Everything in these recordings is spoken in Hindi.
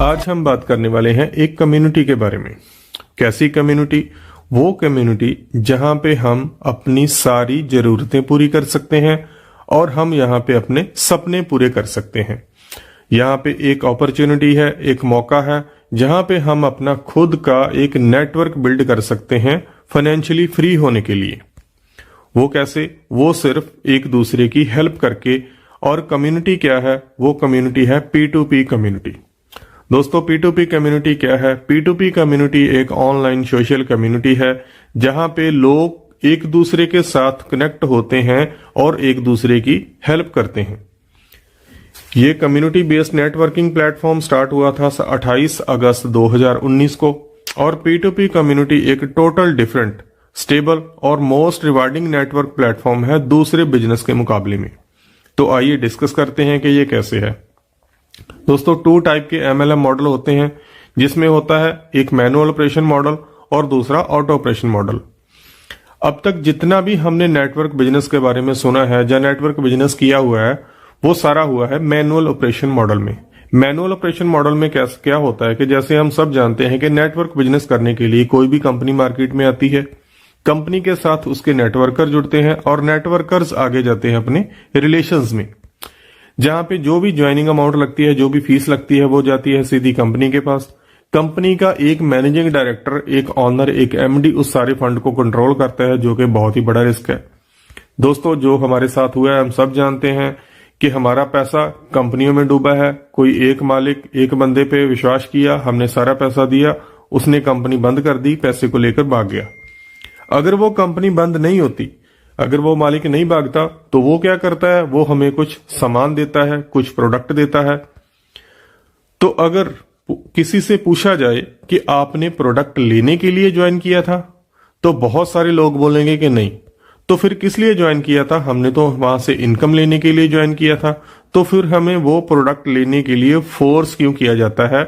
आज हम बात करने वाले हैं एक कम्युनिटी के बारे में। कैसी कम्युनिटी? वो कम्युनिटी जहां पे हम अपनी सारी जरूरतें पूरी कर सकते हैं और हम यहाँ पे अपने सपने पूरे कर सकते हैं। यहाँ पे एक अपॉर्चुनिटी है, एक मौका है जहां पे हम अपना खुद का एक नेटवर्क बिल्ड कर सकते हैं फाइनेंशियली फ्री होने के लिए। वो कैसे? वो सिर्फ एक दूसरे की हेल्प करके। और कम्युनिटी क्या है? वो कम्युनिटी है P2P कम्युनिटी। दोस्तों, P2P कम्युनिटी क्या है? P2P कम्युनिटी एक ऑनलाइन सोशल कम्युनिटी है जहां पे लोग एक दूसरे के साथ कनेक्ट होते हैं और एक दूसरे की हेल्प करते हैं। ये community based networking platform start हुआ था 28 अगस्त 2019 को। और P2P कम्युनिटी एक टोटल डिफरेंट, स्टेबल और मोस्ट रिवार्डिंग नेटवर्क प्लेटफॉर्म है दूसरे बिजनेस के मुकाबले में। तो आइए डिस्कस करते हैं कि ये कैसे है। दोस्तों, 2 टाइप के MLM मॉडल होते हैं, जिसमें होता है एक मैनुअल ऑपरेशन मॉडल और दूसरा ऑटो ऑपरेशन मॉडल। अब तक जितना भी हमने नेटवर्क बिजनेस के बारे में सुना है या नेटवर्क बिजनेस किया हुआ है, वो सारा हुआ है मैनुअल ऑपरेशन मॉडल में। मैनुअल ऑपरेशन मॉडल में क्या होता है कि जैसे हम सब जानते हैं कि नेटवर्क बिजनेस करने के लिए कोई भी कंपनी मार्केट में आती है, कंपनी के साथ उसके नेटवर्कर जुड़ते हैं और नेटवर्कर्स आगे जाते हैं अपने रिलेशंस में, जहां पे जो भी ज्वाइनिंग अमाउंट लगती है, जो भी फीस लगती है, वो जाती है सीधी कंपनी के पास। कंपनी का एक मैनेजिंग डायरेक्टर, एक ऑनर, एक MD उस सारे फंड को कंट्रोल करता है, जो कि बहुत ही बड़ा रिस्क है। दोस्तों, जो हमारे साथ हुआ है हम सब जानते हैं कि हमारा पैसा कंपनियों में डूबा है। कोई एक मालिक एक बंदे पे विश्वास किया, हमने सारा पैसा दिया, उसने कंपनी बंद कर दी, पैसे को लेकर भाग गया। अगर वो कंपनी बंद नहीं होती, अगर वो मालिक नहीं भागता, तो वो क्या करता है? वो हमें कुछ सामान देता है, कुछ प्रोडक्ट देता है। तो अगर किसी से पूछा जाए कि आपने प्रोडक्ट लेने के लिए ज्वाइन किया था, तो बहुत सारे लोग बोलेंगे कि नहीं। तो फिर किस लिए ज्वाइन किया था? हमने तो वहां से इनकम लेने के लिए ज्वाइन किया था। तो फिर हमें वो प्रोडक्ट लेने के लिए फोर्स क्यों किया जाता है?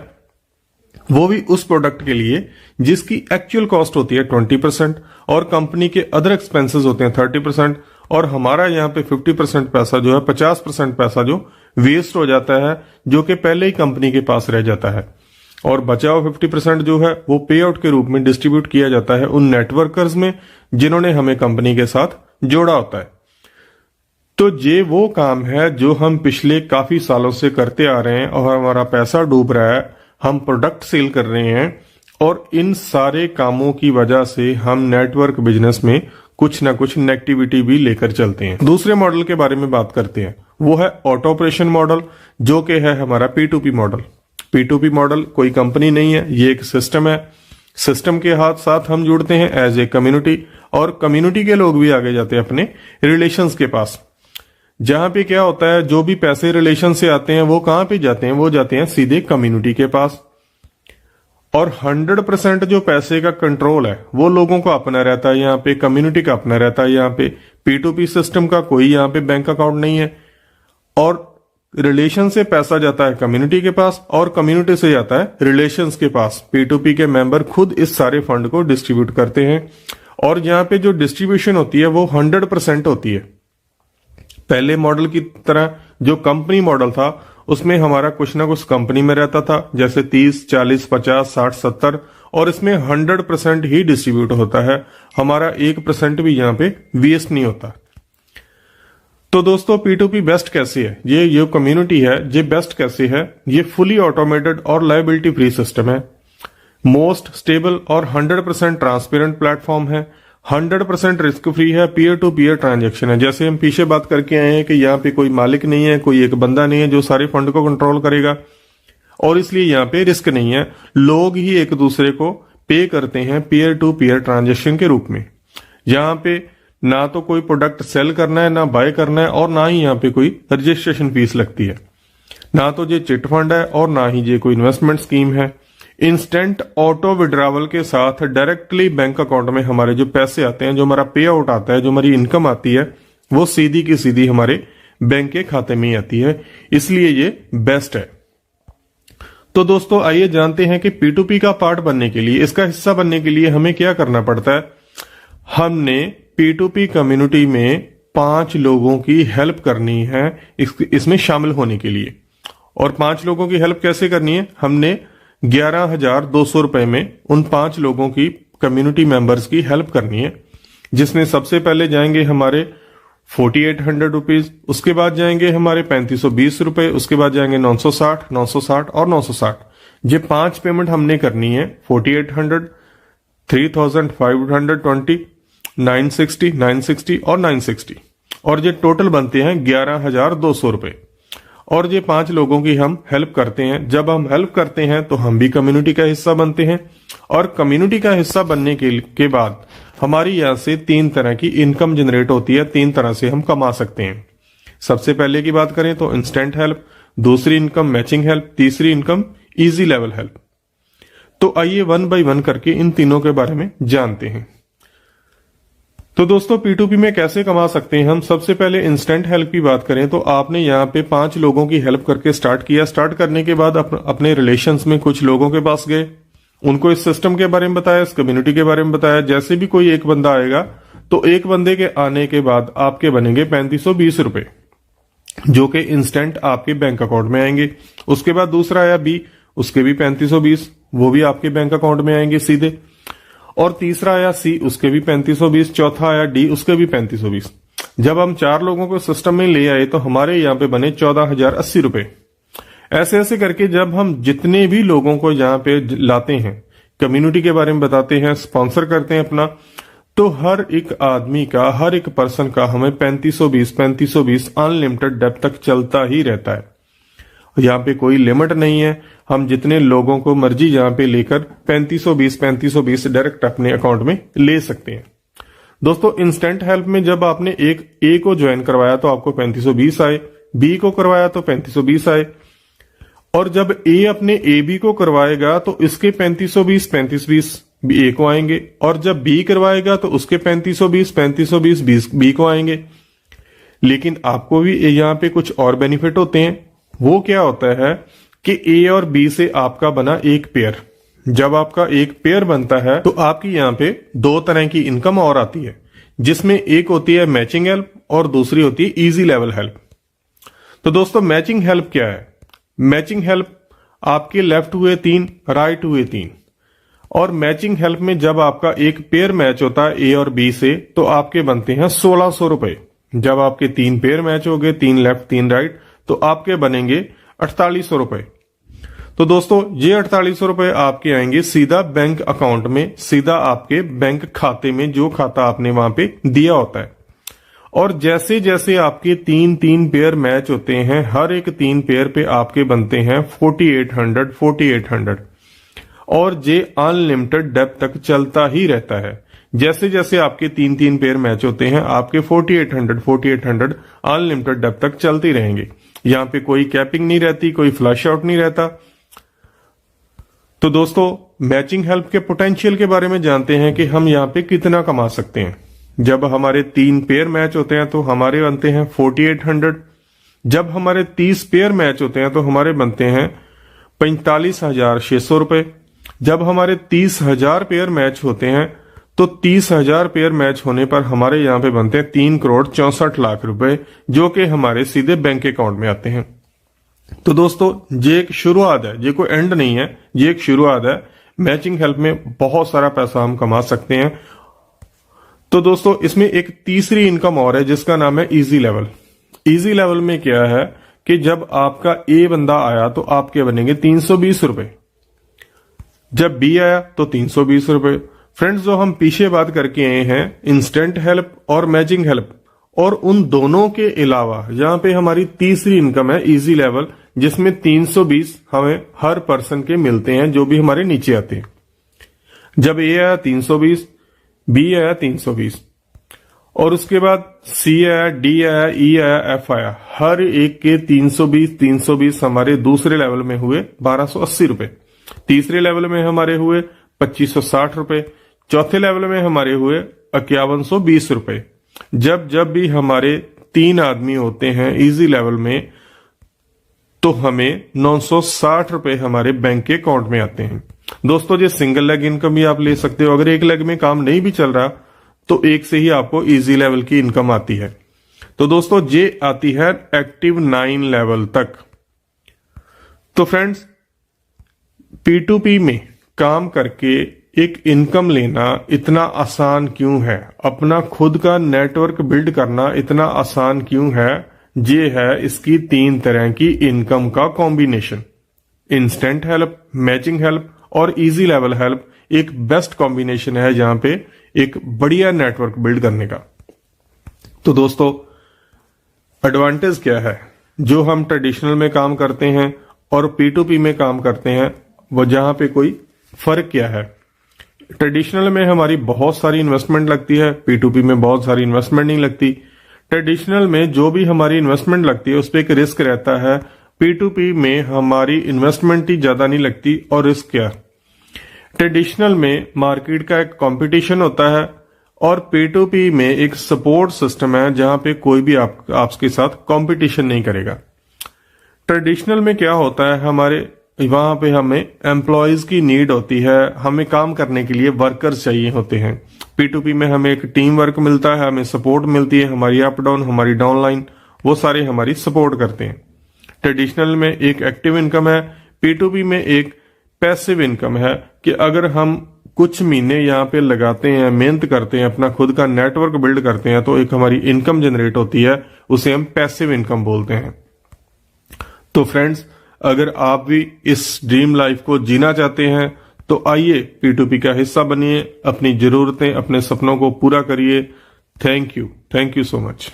वो भी उस प्रोडक्ट के लिए जिसकी एक्चुअल कॉस्ट होती है 20% और कंपनी के अदर एक्सपेंसेस होते हैं 30%, और हमारा यहाँ पे 50% पैसा जो है, 50% पैसा जो वेस्ट हो जाता है, जो कि पहले ही कंपनी के पास रह जाता है। और बचा हुआ 50% जो है वो पे आउट के रूप में डिस्ट्रीब्यूट किया जाता है उन नेटवर्कर्स में जिन्होंने हमें कंपनी के साथ जोड़ा होता है। तो ये वो काम है जो हम पिछले काफी सालों से करते आ रहे हैं और हमारा पैसा डूब रहा है, हम प्रोडक्ट सेल कर रहे हैं, और इन सारे कामों की वजह से हम नेटवर्क बिजनेस में कुछ ना कुछ नेगेटिविटी भी लेकर चलते हैं। दूसरे मॉडल के बारे में बात करते हैं, वो है ऑटो ऑपरेशन मॉडल, जो कि है हमारा P2P मॉडल। P2P मॉडल कोई कंपनी नहीं है, ये एक सिस्टम है। सिस्टम के साथ हम जुड़ते हैं एज ए कम्युनिटी, और कम्युनिटी के लोग भी आगे जाते हैं अपने रिलेशंस के पास। जहां पे क्या होता है, जो भी पैसे रिलेशन से आते हैं वो कहां पे जाते हैं? वो जाते हैं सीधे कम्युनिटी के पास। और 100% जो पैसे का कंट्रोल है वो लोगों को अपना रहता है, यहाँ पे कम्युनिटी का अपना रहता है। यहाँ पे P2P सिस्टम का कोई यहाँ पे बैंक अकाउंट नहीं है, और रिलेशन से पैसा जाता है कम्युनिटी के पास और कम्युनिटी से जाता है रिलेशंस के पास। P2P के मेंबर खुद इस सारे फंड को डिस्ट्रीब्यूट करते हैं, और यहाँ पे जो डिस्ट्रीब्यूशन होती है वो 100% होती है। पहले मॉडल की तरह जो कंपनी मॉडल था, उसमें हमारा कुछ ना कुछ कंपनी में रहता था, जैसे 30, 40, 50, 60, 70, और इसमें 100% ही डिस्ट्रीब्यूट होता है। हमारा 1% भी यहाँ पे वेस्ट नहीं होता। तो दोस्तों, P2P बेस्ट कैसे है? ये जो कम्युनिटी है ये बेस्ट कैसे है? ये फुली ऑटोमेटेड और लायबिलिटी फ्री सिस्टम है, मोस्ट स्टेबल और 100% ट्रांसपेरेंट प्लेटफॉर्म है, 100% रिस्क फ्री है, पीयर टू पीयर ट्रांजैक्शन है। जैसे हम पीछे बात करके आए हैं कि यहाँ पे कोई मालिक नहीं है, कोई एक बंदा नहीं है जो सारे फंड को कंट्रोल करेगा, और इसलिए यहाँ पे रिस्क नहीं है। लोग ही एक दूसरे को पे करते हैं पीयर टू पीयर ट्रांजैक्शन के रूप में। यहाँ पे ना तो कोई प्रोडक्ट सेल करना है, ना बाय करना है, और ना ही यहाँ पे कोई रजिस्ट्रेशन फीस लगती है। ना तो ये चिट फंड है और ना ही ये कोई इन्वेस्टमेंट स्कीम है। इंस्टेंट ऑटो विड्रावल के साथ डायरेक्टली बैंक अकाउंट में हमारे जो पैसे आते हैं, जो हमारा पे आउट आता है, जो हमारी इनकम आती है, वो सीधी की सीधी हमारे बैंक के खाते में ही आती है। इसलिए ये बेस्ट है। तो दोस्तों, आइए जानते हैं कि P2P का पार्ट बनने के लिए, इसका हिस्सा बनने के लिए हमें क्या करना पड़ता है। हमने P2P कम्युनिटी में 5 लोगों की हेल्प करनी है इसमें शामिल होने के लिए। और 5 लोगों की हेल्प कैसे करनी है? हमने 11,200 रुपए में उन 5 लोगों की कम्युनिटी मेंबर्स की हेल्प करनी है, जिसमें सबसे पहले जाएंगे हमारे 4800 रुपीज, उसके बाद जाएंगे हमारे 3520 रुपए, उसके बाद जाएंगे 960, 960 और 960। ये 5 पेमेंट हमने करनी है, 4800, 3520, 960, 960 और 960, और ये टोटल बनते हैं 11,200 रुपए। और ये 5 लोगों की हम हेल्प करते हैं। जब हम हेल्प करते हैं तो हम भी कम्युनिटी का हिस्सा बनते हैं, और कम्युनिटी का हिस्सा बनने के बाद हमारी यहाँ से 3 तरह की इनकम जनरेट होती है, 3 तरह से हम कमा सकते हैं। सबसे पहले की बात करें तो इंस्टेंट हेल्प, दूसरी इनकम मैचिंग हेल्प, तीसरी इनकम इजी लेवल हेल्प। तो आइए 1 बाय 1 करके इन तीनों के बारे में जानते हैं। तो दोस्तों P2P में कैसे कमा सकते हैं हम। सबसे पहले इंस्टेंट हेल्प की बात करें तो आपने यहाँ पे 5 लोगों की हेल्प करके स्टार्ट किया। स्टार्ट करने के बाद अपने रिलेशंस में कुछ लोगों के पास गए, उनको इस सिस्टम के बारे में बताया, इस कम्युनिटी के बारे में बताया। जैसे भी कोई एक बंदा आएगा तो एक बंदे के आने के बाद आपके बनेंगे 3520 रुपए, जो कि इंस्टेंट आपके बैंक अकाउंट में आएंगे। उसके बाद दूसरा आया B, उसके भी 3520, वो भी आपके बैंक अकाउंट में आएंगे सीधे। और तीसरा आया C, उसके भी 3520, चौथा आया D, उसके भी 3520। जब हम 4 लोगों को सिस्टम में ले आए तो हमारे यहाँ पे बने 14,080 रुपए। ऐसे ऐसे करके जब हम जितने भी लोगों को यहाँ पे लाते हैं, कम्युनिटी के बारे में बताते हैं, स्पॉन्सर करते हैं अपना, तो हर एक आदमी का, हर एक पर्सन का हमें 3520 अनलिमिटेड डेप्थ तक चलता ही रहता है। यहाँ पे कोई लिमिट नहीं है, हम जितने लोगों को मर्जी यहाँ पे लेकर 3520 डायरेक्ट अपने अकाउंट में ले सकते हैं। दोस्तों इंस्टेंट हेल्प में जब आपने एक ए को ज्वाइन करवाया तो आपको 3520 आए, बी को करवाया तो 3520 आए, और जब ए अपने ए बी को करवाएगा तो इसके 3520 ए को आएंगे, और जब बी करवाएगा तो उसके 3520 बी को आएंगे। लेकिन आपको भी यहाँ पे कुछ और बेनिफिट होते हैं। वो क्या होता है कि ए और बी से आपका बना एक पेयर। जब आपका एक पेयर बनता है तो आपकी यहाँ पे 2 तरह की इनकम और आती है, जिसमें एक होती है मैचिंग हेल्प और दूसरी होती है इजी लेवल हेल्प। तो दोस्तों मैचिंग हेल्प क्या है। मैचिंग हेल्प आपके लेफ्ट हुए 3, राइट हुए 3, और मैचिंग हेल्प में जब आपका एक पेयर मैच होता है ए और बी से तो आपके बनते हैं 1600 रुपए। जब आपके 3 पेयर मैच हो गए, 3 लेफ्ट 3 राइट, तो आपके बनेंगे 4800 रुपए। तो दोस्तों ये 4800 रुपए आपके आएंगे सीधा बैंक अकाउंट में, सीधा आपके बैंक खाते में, जो खाता आपने वहां पे दिया होता है। और जैसे जैसे आपके 3 पेयर मैच होते हैं, हर एक 3 पेयर पे आपके बनते हैं 4800, और ये अनलिमिटेड डेप्थ तक चलता ही रहता है। जैसे जैसे आपके 3 पेयर मैच होते हैं, आपके 4800 अनलिमिटेड डेप्थ तक चलते रहेंगे। यहाँ पे कोई कैपिंग नहीं रहती, कोई फ्लश आउट नहीं रहता। तो दोस्तों मैचिंग हेल्प के पोटेंशियल के बारे में जानते हैं कि हम यहाँ पे कितना कमा सकते हैं। जब हमारे 3 पेयर मैच होते हैं तो हमारे बनते हैं 4800। जब हमारे 30 पेयर मैच होते हैं तो हमारे बनते हैं 45,600 रुपए। जब हमारे 30,000 पेयर मैच होते हैं तो 30,000 पेयर मैच होने पर हमारे यहाँ पे बनते हैं 3,64,00,000 रुपए, जो कि हमारे सीधे बैंक अकाउंट में आते हैं। तो दोस्तों ये एक शुरुआत है, ये कोई एंड नहीं है, ये एक शुरुआत है। मैचिंग हेल्प में बहुत सारा पैसा हम कमा सकते हैं। तो दोस्तों इसमें एक तीसरी इनकम और है जिसका नाम है इजी लेवल। इजी लेवल में क्या है कि जब आपका ए बंदा आया तो आपके बनेंगे 320 रुपए, जब बी आया तो 320 रुपए। फ्रेंड्स जो हम पीछे बात करके आए हैं इंस्टेंट हेल्प और मैचिंग हेल्प, और उन दोनों के अलावा यहाँ पे हमारी तीसरी इनकम है इजी लेवल, जिसमें 320 हमें हर पर्सन के मिलते हैं जो भी हमारे नीचे आते हैं। जब ए आया 320, बी आया 320, और उसके बाद सी आया, डी आया, ई आया, एफ आया। हर एक के 320 हमारे दूसरे लेवल में हुए 1280 रुपए, तीसरे लेवल में हमारे हुए 2560 रुपए, चौथे लेवल में हमारे हुए 5120 रुपए। जब जब भी हमारे 3 आदमी होते हैं इजी लेवल में तो हमें 960 रुपए हमारे बैंक के अकाउंट में आते हैं। दोस्तों ये सिंगल लेग इनकम भी आप ले सकते हो। अगर एक लेग में काम नहीं भी चल रहा तो एक से ही आपको इजी लेवल की इनकम आती है। तो दोस्तों ये आती है एक्टिव 9 लेवल तक। तो फ्रेंड्स P2P में काम करके एक इनकम लेना इतना आसान क्यों है, अपना खुद का नेटवर्क बिल्ड करना इतना आसान क्यों है? ये है इसकी 3 तरह की इनकम का combination. Instant help, matching help और इजी लेवल हेल्प एक बेस्ट कॉम्बिनेशन है जहां पे एक बढ़िया नेटवर्क बिल्ड करने का। तो दोस्तों, एडवांटेज क्या है जो हम ट्रेडिशनल में काम करते हैं और P2P में काम करते हैं, वो जहां पे कोई फर्क क्या है? ट्रेडिशनल में हमारी बहुत सारी इन्वेस्टमेंट लगती है, P2P में बहुत सारी इन्वेस्टमेंट नहीं लगती। ट्रेडिशनल में जो भी हमारी इन्वेस्टमेंट लगती है उस पर एक रिस्क रहता है, P2P में हमारी इन्वेस्टमेंट ही ज्यादा नहीं लगती और रिस्क क्या? ट्रेडिशनल में मार्केट का एक कंपटीशन होता है और P2P में एक सपोर्ट सिस्टम है जहां पे कोई भी आपके साथ कंपटीशन नहीं करेगा। ट्रेडिशनल में क्या होता है, हमारे वहां पे हमें एम्प्लॉयज की नीड होती है, हमें काम करने के लिए वर्कर्स चाहिए होते हैं। P2P में हमें एक टीम वर्क मिलता है, हमें सपोर्ट मिलती है, हमारी अप डाउन, हमारी डाउन लाइन, वो सारे हमारी सपोर्ट करते हैं। ट्रेडिशनल में एक एक्टिव इनकम है, P2P में एक पैसिव इनकम है कि अगर हम कुछ महीने यहाँ पे लगाते हैं, मेहनत करते हैं, अपना खुद का नेटवर्क बिल्ड करते हैं तो एक हमारी इनकम जनरेट होती है, उसे हम पैसिव इनकम बोलते हैं। तो फ्रेंड्स, अगर आप भी इस ड्रीम लाइफ को जीना चाहते हैं तो आइए P2P का हिस्सा बनिए, अपनी जरूरतें, अपने सपनों को पूरा करिए। Thank you so much.